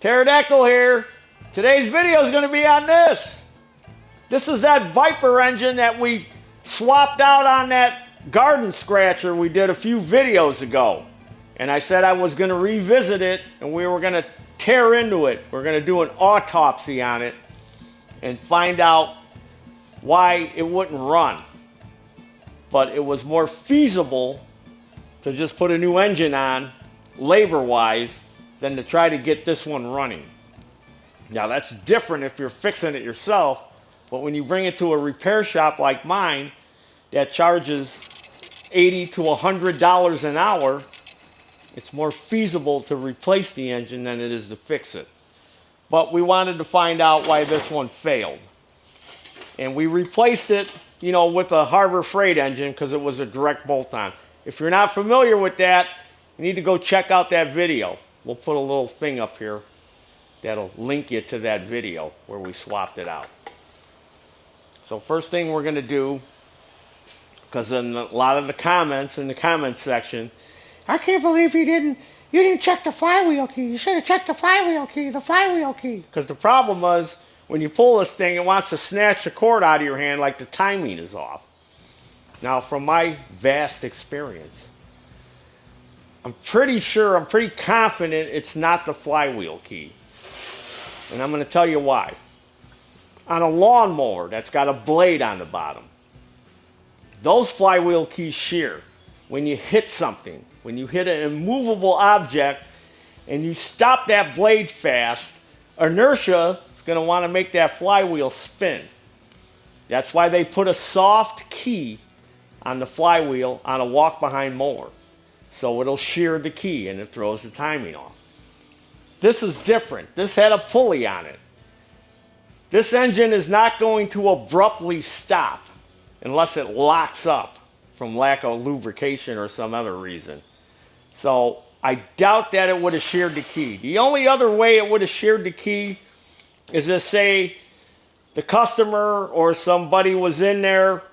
Pterodactyl here. Today's video is going to be on this. This is that Viper engine that we swapped out on that garden scratcher we did a few videos ago. And I said I was going to revisit it and we were going to tear into it. We're going to do an autopsy on it and find out why it wouldn't run. But it was more feasible to just put a new engine on, labor-wise, than to try to get this one running. Now that's different if you're fixing it yourself, but when you bring it to a repair shop like mine that charges $80 to $100 an hour, it's more feasible to replace the engine than it is to fix it. But we wanted to find out why this one failed. And we replaced it, you know, with a Harbor Freight engine because it was a direct bolt-on. If you're not familiar with that, you need to go check out that video. We'll put a little thing up here that'll link you to that video where we swapped it out. So first thing we're going to do, because in a lot of the comments in the comments section, I can't believe you didn't check the flywheel key. You should have checked the flywheel key, Because the problem was, when you pull this thing, it wants to snatch the cord out of your hand like the timing is off. Now, from my vast experience, I'm pretty confident it's not the flywheel key. And I'm going to tell you why. On a lawnmower that's got a blade on the bottom, those flywheel keys shear when you hit something. When you hit an immovable object and you stop that blade fast, inertia is going to want to make that flywheel spin. That's why they put a soft key on the flywheel on a walk-behind mower. So it'll shear the key and it throws the timing off. This is different. This had a pulley on it. This engine is not going to abruptly stop unless it locks up from lack of lubrication or some other reason. So I doubt that it would have sheared the key. The only other way it would have sheared the key is to say the customer or somebody was in there,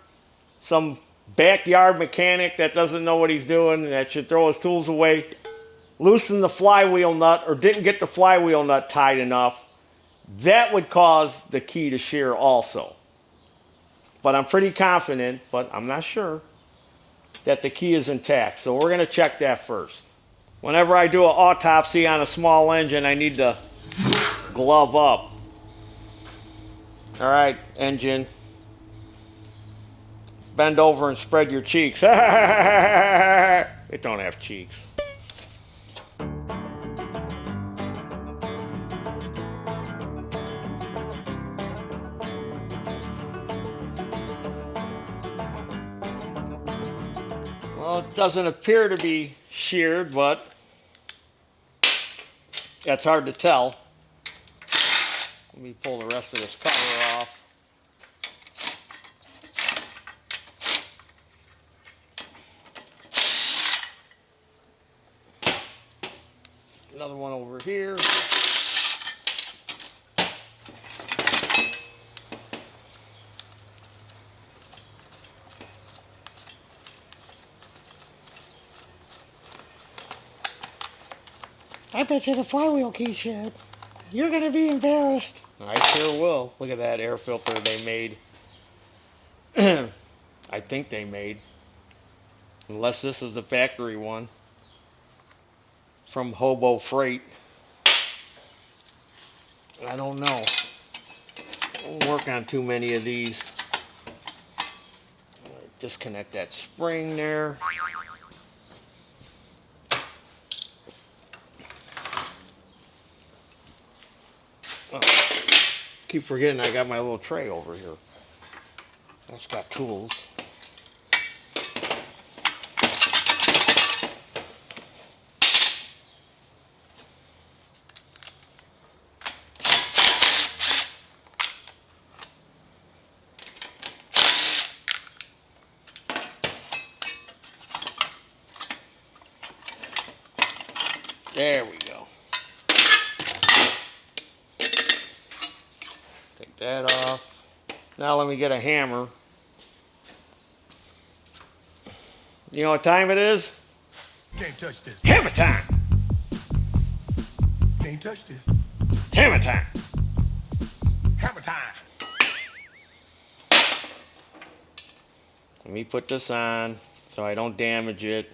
some backyard mechanic that doesn't know what he's doing, that should throw his tools away, loosened the flywheel nut or didn't get the flywheel nut tight enough. That would cause the key to shear also. But I'm pretty confident, but I'm not sure, that the key is intact. So we're going to check that first. Whenever I do an autopsy on a small engine, I need to glove up. All right, engine. Bend over and spread your cheeks. It don't have cheeks. Well, it doesn't appear to be sheared, but that's hard to tell. Let me pull the rest of this cover off. Another one over here. I bet you the flywheel key sheared. You're going to be embarrassed. I sure will. Look at that air filter they made. I think they made. Unless this is the factory one. From Hobo Freight. I don't know. I don't work on too many of these. Disconnect that spring there. Oh, keep forgetting I got my little tray over here. That's got tools. There we go. Take that off. Now let me get a hammer. You know what time it is? Can't touch this. Hammer time! Can't touch this. Hammer time. Hammer time. Let me put this on so I don't damage it.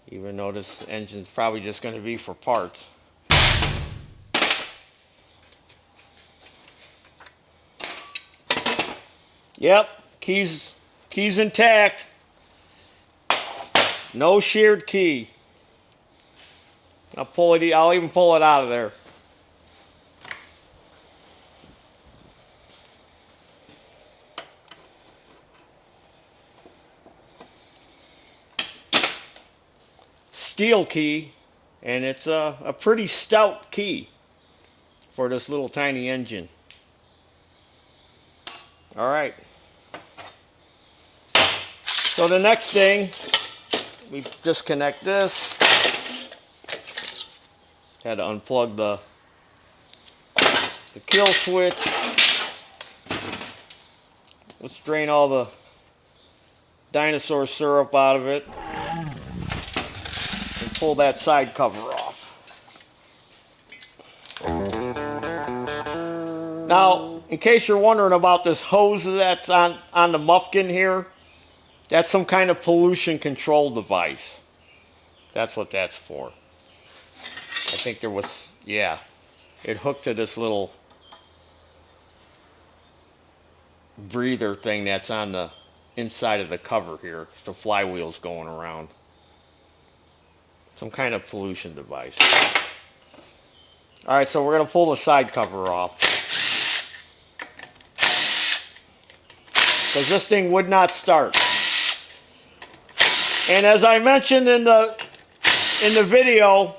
Even though this engine's probably just going to be for parts. Yep, keys intact. No sheared key. I'll even pull it out of there. Steel key, and it's a pretty stout key for this little tiny engine. All right. So the next thing, we disconnect this. Had to unplug the kill switch. Let's drain all the dinosaur syrup out of it and pull that side cover off. Now, in case you're wondering about this hose that's on the muffin here, that's some kind of pollution control device. That's what that's for. I think there was, yeah, it hooked to this little breather thing that's on the inside of the cover here. The flywheel's going around. Some kind of pollution device. All right, so we're going to pull the side cover off. Because this thing would not start. And as I mentioned in the video,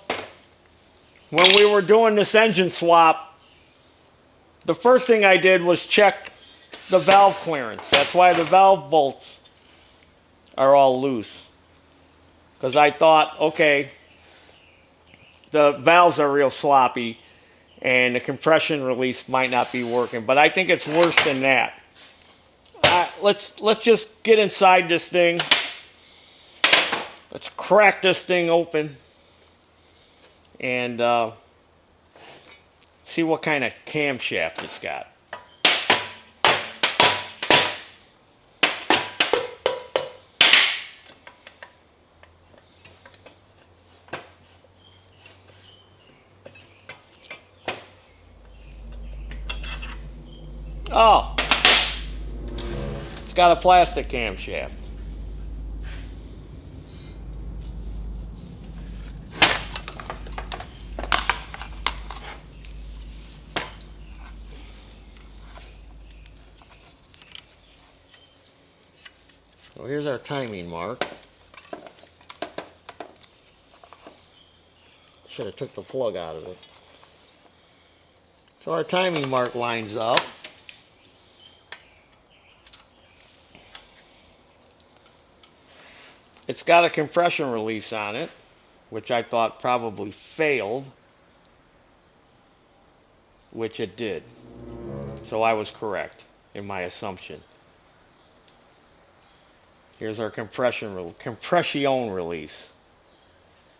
when we were doing this engine swap, the first thing I did was check the valve clearance. That's why the valve bolts are all loose. Because I thought, okay, the valves are real sloppy and the compression release might not be working. But I think it's worse than that. Let's just get inside this thing. Let's crack this thing open and see what kind of camshaft it's got. Oh, it's got a plastic camshaft. So here's our timing mark. Should have took the plug out of it. So our timing mark lines up. It's got a compression release on it, which I thought probably failed, which it did. So I was correct in my assumption. Here's our compression release.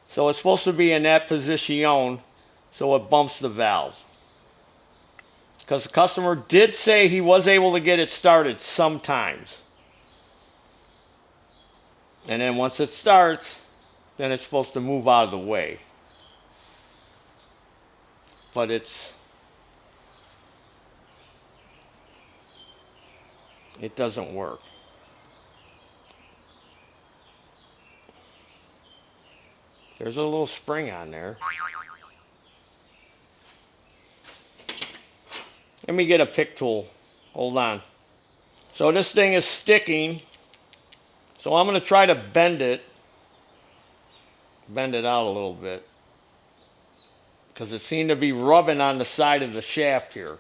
So it's supposed to be in that position so it bumps the valve. Because the customer did say he was able to get it started sometimes. And then once it starts, then it's supposed to move out of the way. But it doesn't work. There's a little spring on there. Let me get a pick tool. Hold on. So this thing is sticking. So I'm going to try to bend it out a little bit. Because it seemed to be rubbing on the side of the shaft here.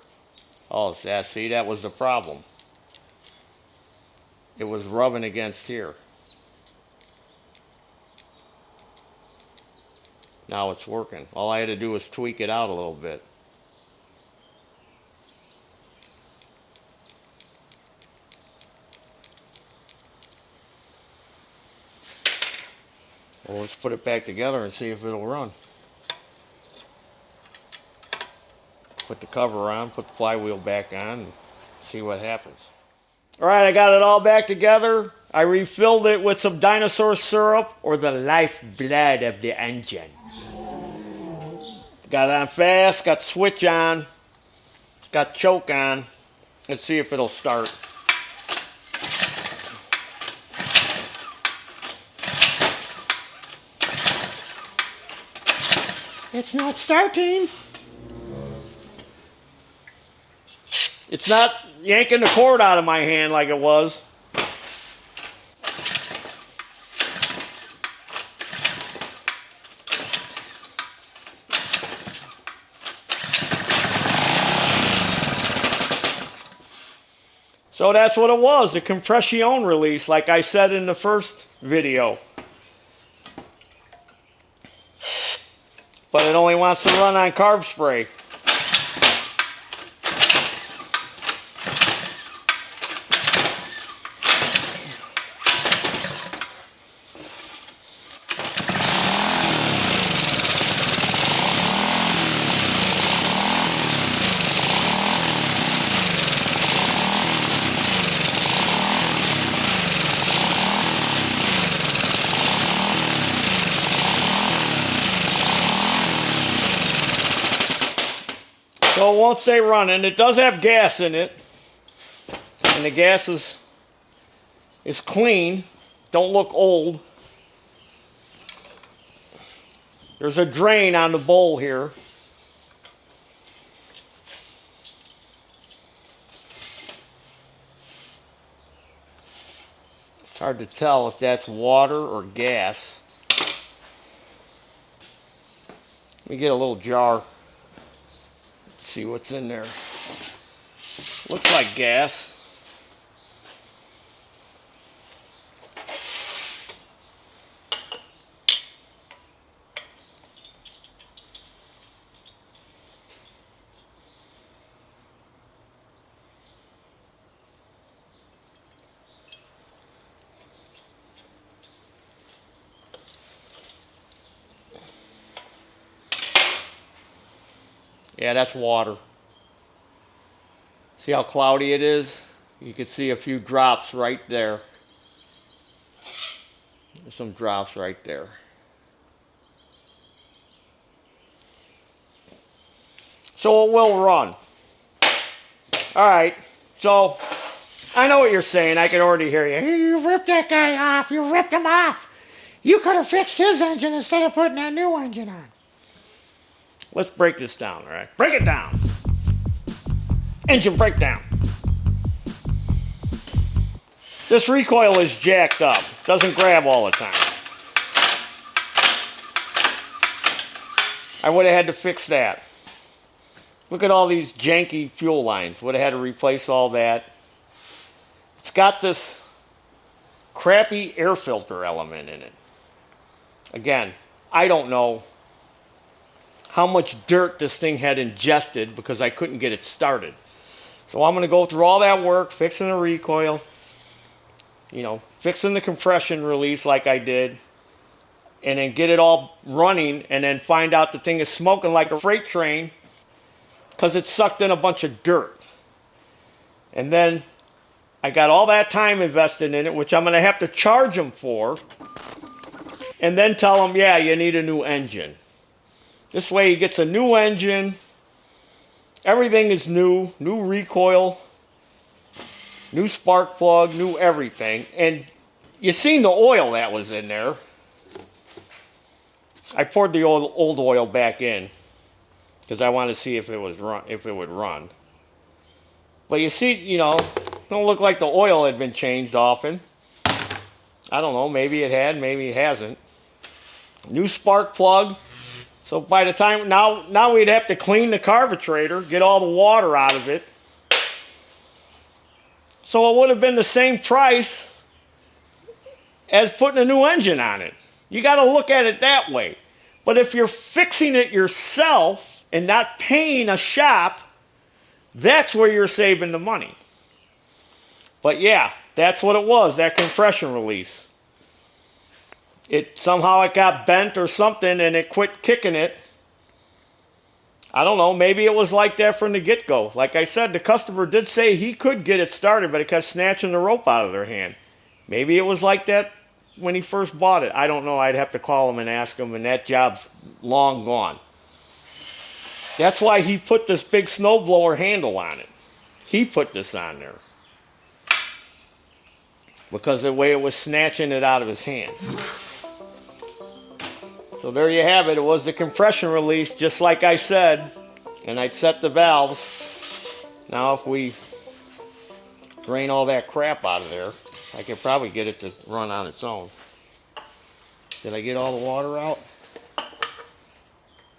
Oh, yeah, see, that was the problem. It was rubbing against here. Now it's working. All I had to do was tweak it out a little bit. Well, let's put it back together and see if it'll run. Put the cover on, put the flywheel back on, and see what happens. All right, I got it all back together. I refilled it with some dinosaur syrup, or the lifeblood of the engine. Got it on fast, got switch on, got choke on. Let's see if it'll start. It's not starting. It's not yanking the cord out of my hand like it was. So that's what it was, the compression release, like I said in the first video. But it only wants to run on carb spray. So it won't stay running. It does have gas in it. And the gas is clean. Don't look old. There's a drain on the bowl here. It's hard to tell if that's water or gas. Let me get a little jar. See what's in there. Looks like gas. Yeah, that's water. See how cloudy it is? You can see a few drops right there. There's some drops right there. So it will run. All right, so I know what you're saying. I can already hear you. Hey, you ripped that guy off. You ripped him off. You could have fixed his engine instead of putting that new engine on. Let's break this down, all right? Break it down. Engine breakdown. This recoil is jacked up. Doesn't grab all the time. I would have had to fix that. Look at all these janky fuel lines. Would have had to replace all that. It's got this crappy air filter element in it. Again, I don't know how much dirt this thing had ingested because I couldn't get it started. So I'm going to go through all that work, fixing the recoil, you know, fixing the compression release like I did, and then get it all running, and then find out the thing is smoking like a freight train because it sucked in a bunch of dirt. And then I got all that time invested in it, which I'm going to have to charge them for, and then tell them, yeah, you need a new engine. This way he gets a new engine. Everything is new. New recoil. New spark plug. New everything. And you seen the oil that was in there. I poured the old oil back in because I wanted to see if it would run. But you see, you know, don't look like the oil had been changed often. I don't know. Maybe it had. Maybe it hasn't. New spark plug. So by the time, now we'd have to clean the carburetor, get all the water out of it. So it would have been the same price as putting a new engine on it. You got to look at it that way. But if you're fixing it yourself and not paying a shop, that's where you're saving the money. But yeah, that's what it was, that compression release. Somehow it got bent or something and it quit kicking it. I don't know, maybe it was like that from the get-go. Like I said, the customer did say he could get it started, but it kept snatching the rope out of their hand. Maybe it was like that when he first bought it. I don't know. I'd have to call him and ask him, and that job's long gone. That's why he put this big snowblower handle on it. He put this on there. Because of the way it was snatching it out of his hand. So there you have it. It was the compression release, just like I said. And I'd set the valves. Now if we drain all that crap out of there, I could probably get it to run on its own. Did I get all the water out?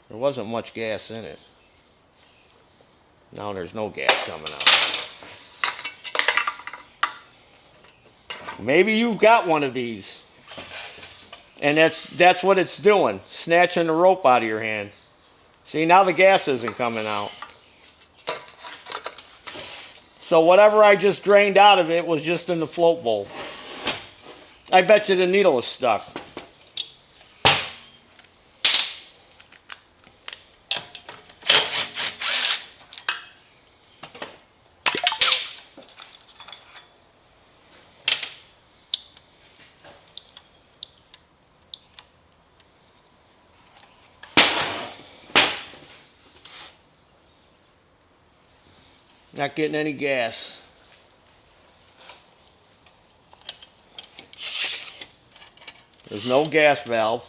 There wasn't much gas in it. Now there's no gas coming out. Maybe you've got one of these. And that's what it's doing. Snatching the rope out of your hand. See, now the gas isn't coming out. So whatever I just drained out of it was just in the float bowl. I bet you the needle is stuck. Not getting any gas. There's no gas valve.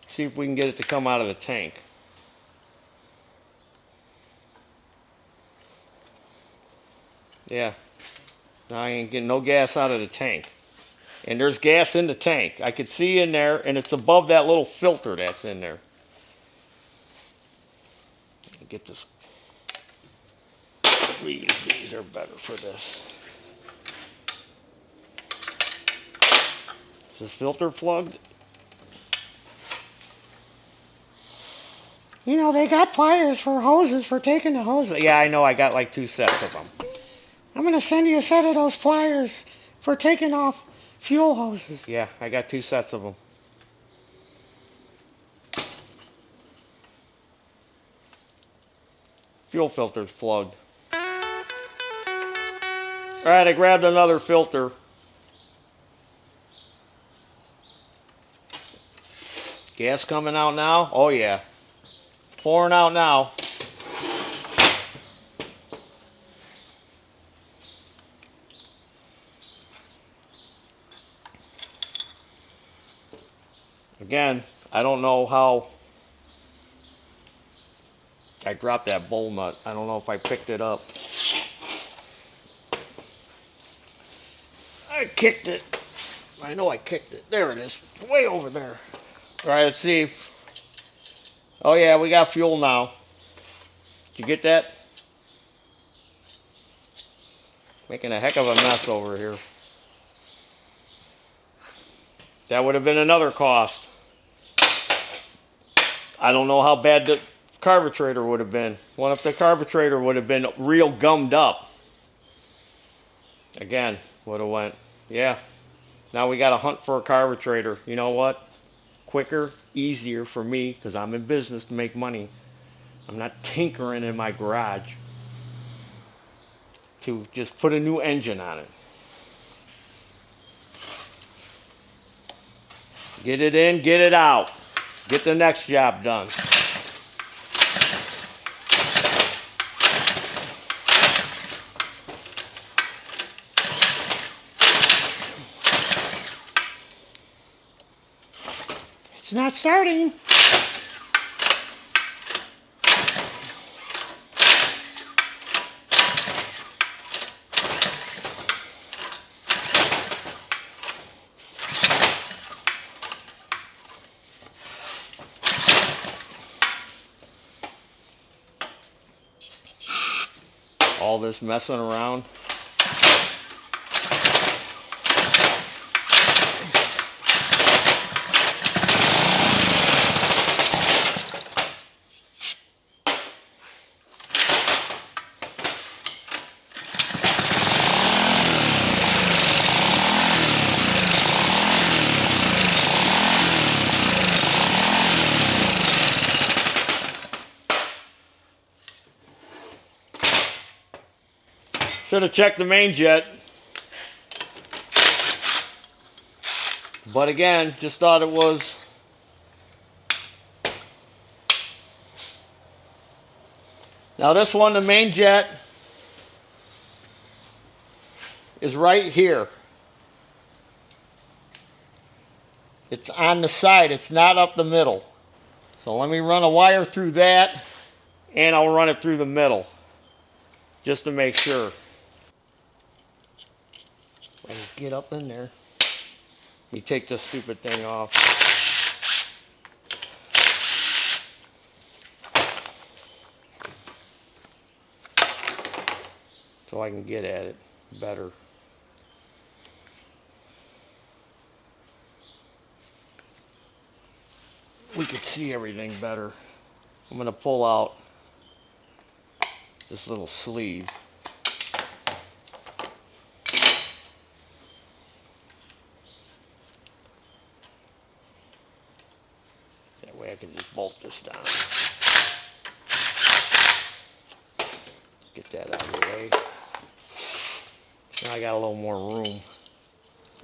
See if we can get it to come out of the tank. Yeah. Now I ain't getting no gas out of the tank. And there's gas in the tank. I could see in there, and it's above that little filter that's in there. Get this. These are better for this. Is this filter plugged? You know, they got pliers for hoses for taking the hoses. Yeah, I know. I got like 2 sets of them. I'm going to send you a set of those pliers for taking off fuel hoses. Yeah, I got 2 sets of them. Fuel filter's plugged. Alright, I grabbed another filter. Gas coming out now? Oh yeah. Pouring out now. Again, I don't know how I dropped that bowl nut. I don't know if I picked it up. I kicked it. I know I kicked it. There it is. Way over there. Alright, let's see if... Oh yeah, we got fuel now. Did you get that? Making a heck of a mess over here. That would have been another cost. I don't know how bad the carburetor would have been. What if the carburetor would have been real gummed up? Again, would have went, yeah. Now we got to hunt for a carburetor. You know what? Quicker, easier for me, because I'm in business to make money. I'm not tinkering in my garage to just put a new engine on it. Get it in, get it out. Get the next job done. It's not starting. All this messing around. Should have checked the main jet. But again, just thought it was. Now this one, the main jet, is right here. It's on the side, it's not up the middle. So let me run a wire through that, and I'll run it through the middle, just to make sure. I can get up in there. Let me take this stupid thing off. So I can get at it better. We could see everything better. I'm going to pull out this little sleeve. That way I can just bolt this down. Get that out of the way. Now I got a little more room.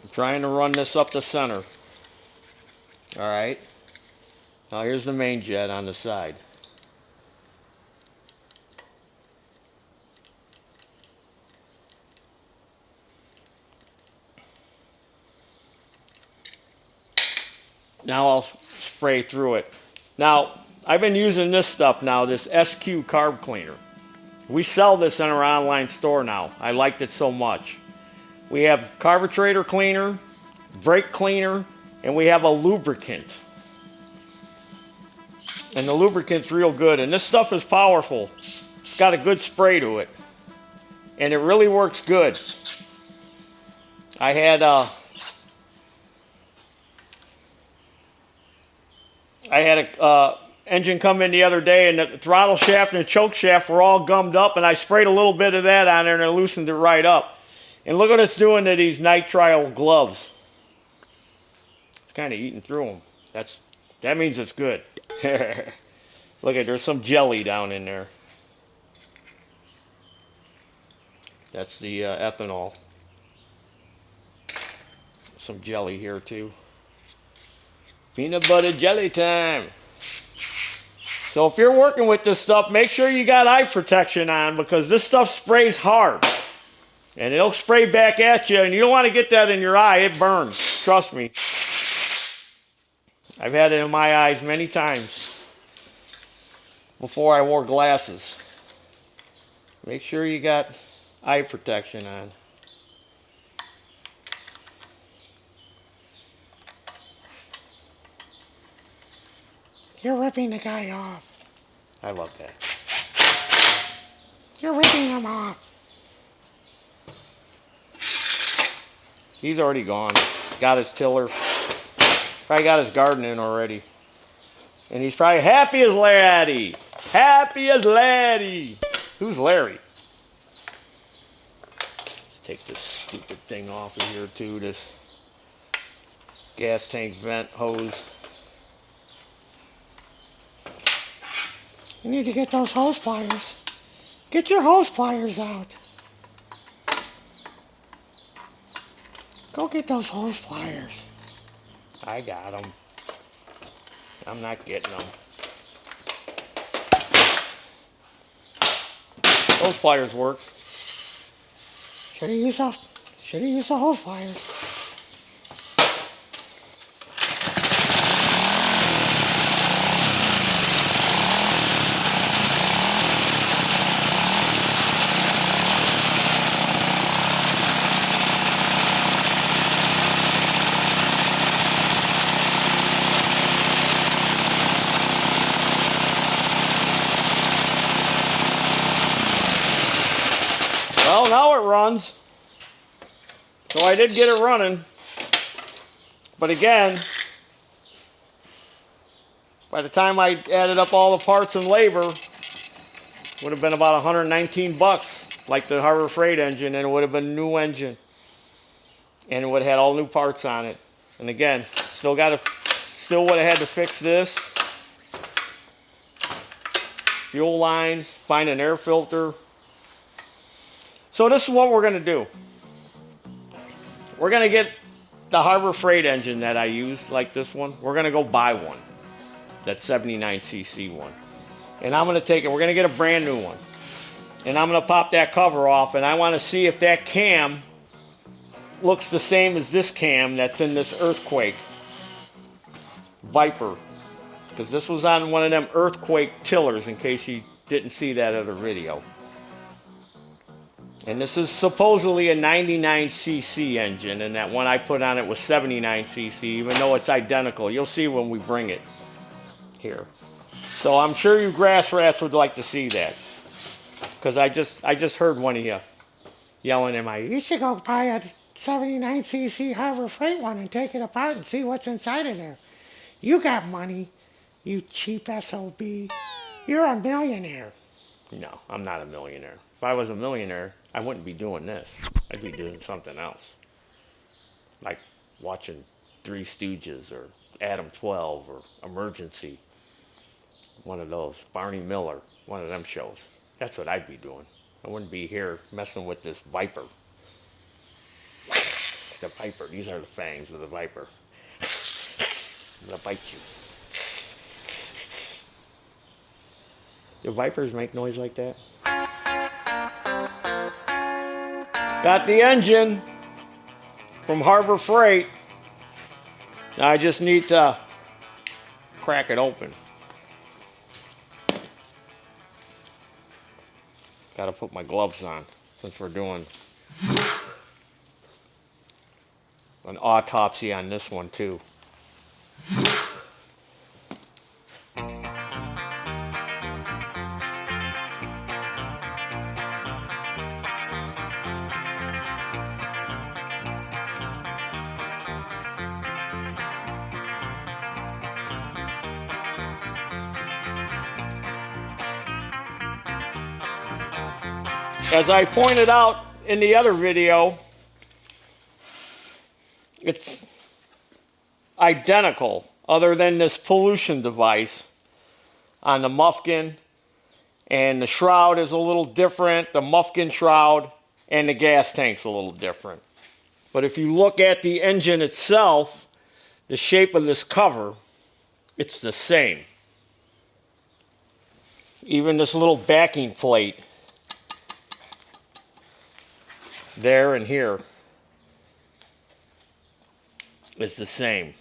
I'm trying to run this up the center. Alright. Now here's the main jet on the side. Now I'll spray through it. Now, I've been using this stuff now, this SQ carb cleaner. We sell this in our online store now. I liked it so much. We have carburetor cleaner, brake cleaner, and we have a lubricant. And the lubricant's real good. And this stuff is powerful. It's got a good spray to it. And it really works good. I had a engine come in the other day, and the throttle shaft and the choke shaft were all gummed up, and I sprayed a little bit of that on there, and it loosened it right up. And look what it's doing to these nitrile gloves. It's kind of eating through them. That means it's good. Look at, there's some jelly down in there. That's the ethanol. Some jelly here too. Peanut butter jelly time. So if you're working with this stuff, make sure you got eye protection on, because this stuff sprays hard. And it'll spray back at you, and you don't want to get that in your eye. It burns. Trust me. I've had it in my eyes many times before I wore glasses. Make sure you got eye protection on. You're ripping the guy off. I love that. You're ripping him off. He's already gone. Got his tiller. Probably got his garden in already. And he's probably happy as Laddie. Happy as Laddie. Who's Larry? Let's take this stupid thing off of here too. This gas tank vent hose. You need to get those hose pliers. Get your hose pliers out. Go get those hose pliers. I got them. I'm not getting them. Those pliers work. Should have used the hose pliers. Well, now it runs. So I did get it running. But again, by the time I added up all the parts and labor, it would have been about 119 bucks, like the Harbor Freight engine, and it would have been a new engine. And it would have had all new parts on it. And again, still would have had to fix this. Fuel lines, find an air filter. So this is what we're going to do. We're going to get the Harbor Freight engine that I use, like this one. We're going to go buy one. That 79cc one. And I'm going to take it. We're going to get a brand new one. And I'm going to pop that cover off. And I want to see if that cam looks the same as this cam that's in this Earthquake Viper. Because this was on one of them Earthquake tillers, in case you didn't see that other video. And this is supposedly a 99cc engine, and that one I put on it was 79cc, even though it's identical. You'll see when we bring it here. So I'm sure you grass rats would like to see that. Because I just heard one of you yelling in my ear. You should go buy a 79cc Harbor Freight one and take it apart and see what's inside of there. You got money, you cheap SOB. You're a millionaire. No, I'm not a millionaire. If I was a millionaire, I wouldn't be doing this. I'd be doing something else. Like watching Three Stooges or Adam 12 or Emergency. One of those. Barney Miller. One of them shows. That's what I'd be doing. I wouldn't be here messing with this Viper. The Viper. These are the fangs of the Viper. I'm gonna bite you. Do Vipers make noise like that? Got the engine from Harbor Freight. Now I just need to crack it open. Got to put my gloves on since we're doing an autopsy on this one too. As I pointed out in the other video, it's identical other than this pollution device on the Mufkin, and the shroud is a little different, the Mufkin shroud, and the gas tank's a little different. But if you look at the engine itself, the shape of this cover, it's the same. Even this little backing plate there and here is the same.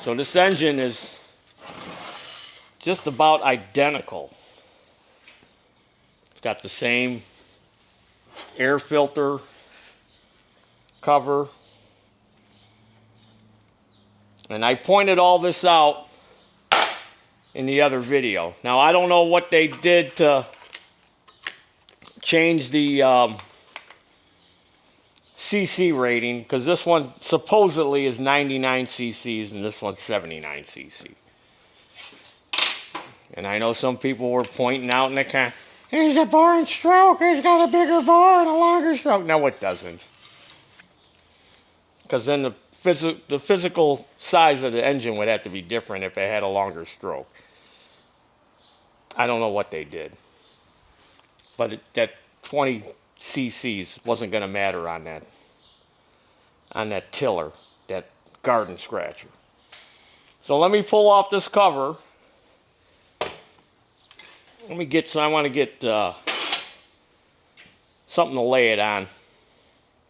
So this engine is just about identical. It's got the same air filter cover. And I pointed all this out in the other video. Now I don't know what they did to change the CC rating, because this one supposedly is 99 cc's and this one's 79 cc. And I know some people were pointing out in the car, He's a bore and stroke. He's got a bigger bore and a longer stroke. no, it doesn't. Because then the physical size of the engine would have to be different if it had a longer stroke. I don't know what they did. But that 20 cc's wasn't going to matter on that tiller, that garden scratcher. So let me pull off this cover. Let me get some. I want to get something to lay it on,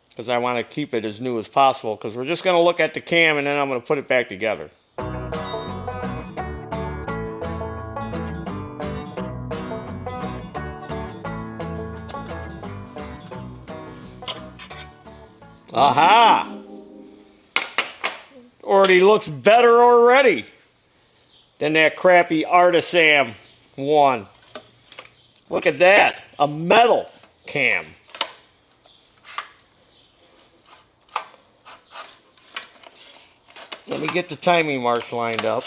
because I want to keep it as new as possible, because we're just going to look at the cam and then I'm going to put it back together. Aha! Already looks better already than that crappy Artisam one. Look at that, a metal cam. Let me get the timing marks lined up.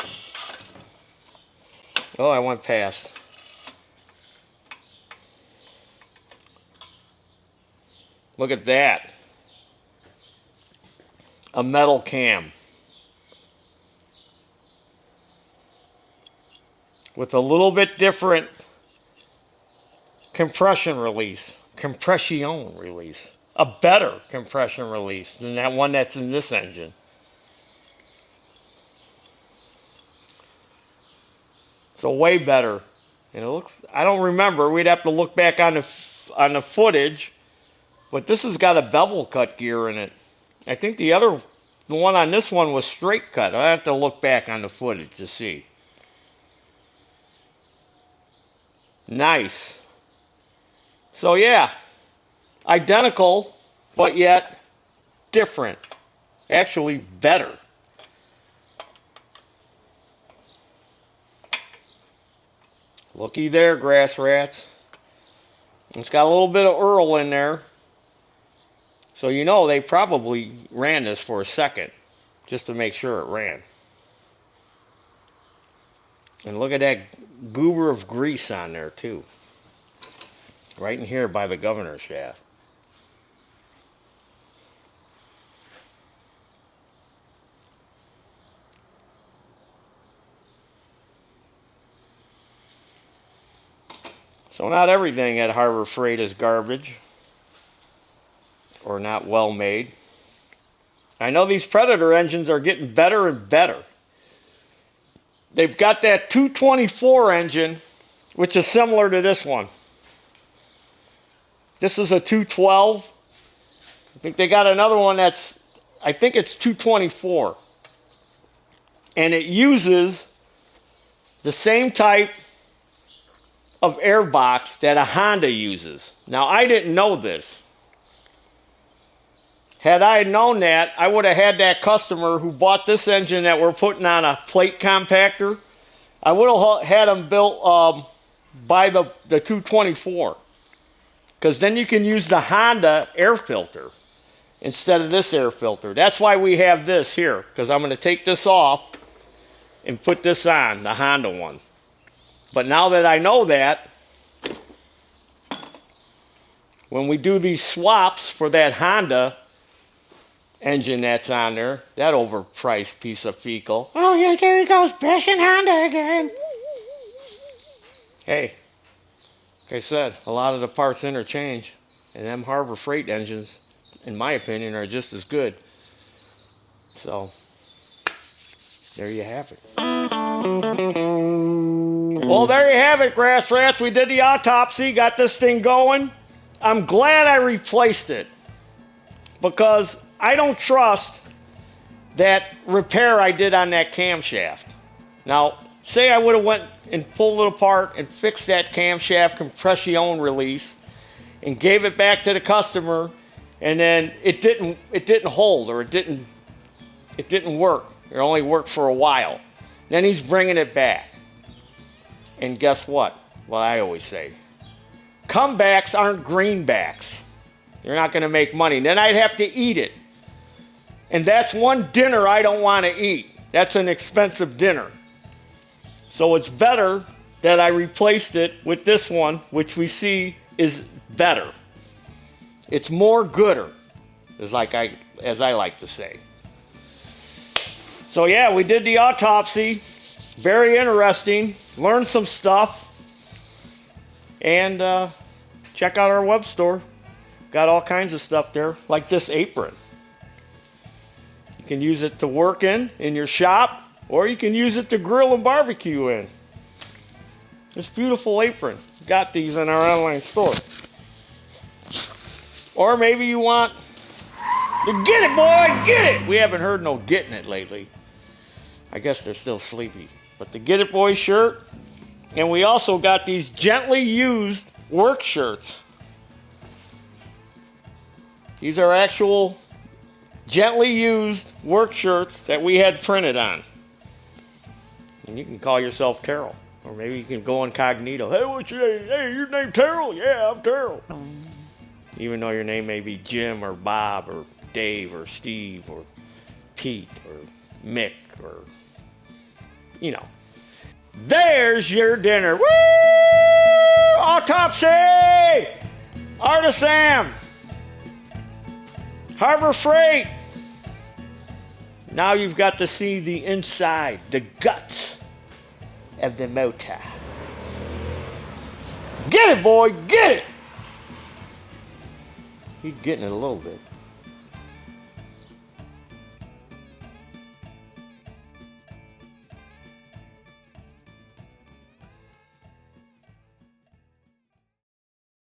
Oh, I went past. Look at that. A metal cam with a little bit different compression release. compression release. A better compression release than that one that's in this engine. So way better. And it looks, I don't remember, we'd have to look back on the footage, but this has got a bevel cut gear in it. I think the one on this one was straight cut. I have to look back on the footage to see. Nice. So yeah, identical, but yet different. Actually better. Looky there, grass rats. It's got a little bit of Earl in there. So you know they probably ran this for a second just to make sure it ran. And look at that goober of grease on there too. Right in here by the governor shaft. So not everything at Harbor Freight is garbage or not well made. I know these Predator engines are getting better and better. They've got that 224 engine, which is similar to this one. This is a 212. I think they got another one that's, I think it's 224. And it uses the same type of air box that a Honda uses. Now, I didn't know this. Had I known that, I would have had that customer who bought this engine that we're putting on a plate compactor, I would have had them built by the 224. Because then you can use the Honda air filter instead of this air filter. That's why we have this here, because I'm going to take this off and put this on, the Honda one. But now that I know that, when we do these swaps for that Honda engine that's on there, that overpriced piece of fecal. Oh, yeah, there he goes, bashing Honda again. Hey, like I said, a lot of the parts interchange, and them Harbor Freight engines, in my opinion, are just as good. So, there you have it. Well, there you have it, grass rats. We did the autopsy, got this thing going. I'm glad I replaced it because I don't trust that repair I did on that camshaft. Now, say I would have went and pulled it apart and fixed that camshaft compression release and gave it back to the customer, and then it didn't hold, or it didn't work. It only worked for a while. Then he's bringing it back. And guess what? Well, I always say, comebacks aren't greenbacks. You're not going to make money. Then I'd have to eat it. And that's one dinner I don't want to eat. That's an expensive dinner. So it's better that I replaced it with this one, which we see is better. It's more gooder, as I like to say. So yeah, we did the autopsy. Very interesting. Learned some stuff. And check out our web store. Got all kinds of stuff there, like this apron. You can use it to work in your shop, or you can use it to grill and barbecue in. This beautiful apron. Got these in our online store. Or maybe you want to get it, boy, get it. We haven't heard no getting it lately. I guess they're still sleepy. But the Get It Boy shirt. And we also got these gently used work shirts. These are actual gently used work shirts that we had printed on. And you can call yourself Taryl. Or maybe you can go incognito. Hey, what's your name? Hey, your name Taryl? Yeah, I'm Taryl. Even though your name may be Jim or Bob or Dave or Steve or Pete or Mick or, you know. There's your dinner. Woo! Autopsy! Artisan! Harbor Freight! Now you've got to see the inside, the guts of the motor. Get it, boy, get it! He's getting it a little bit.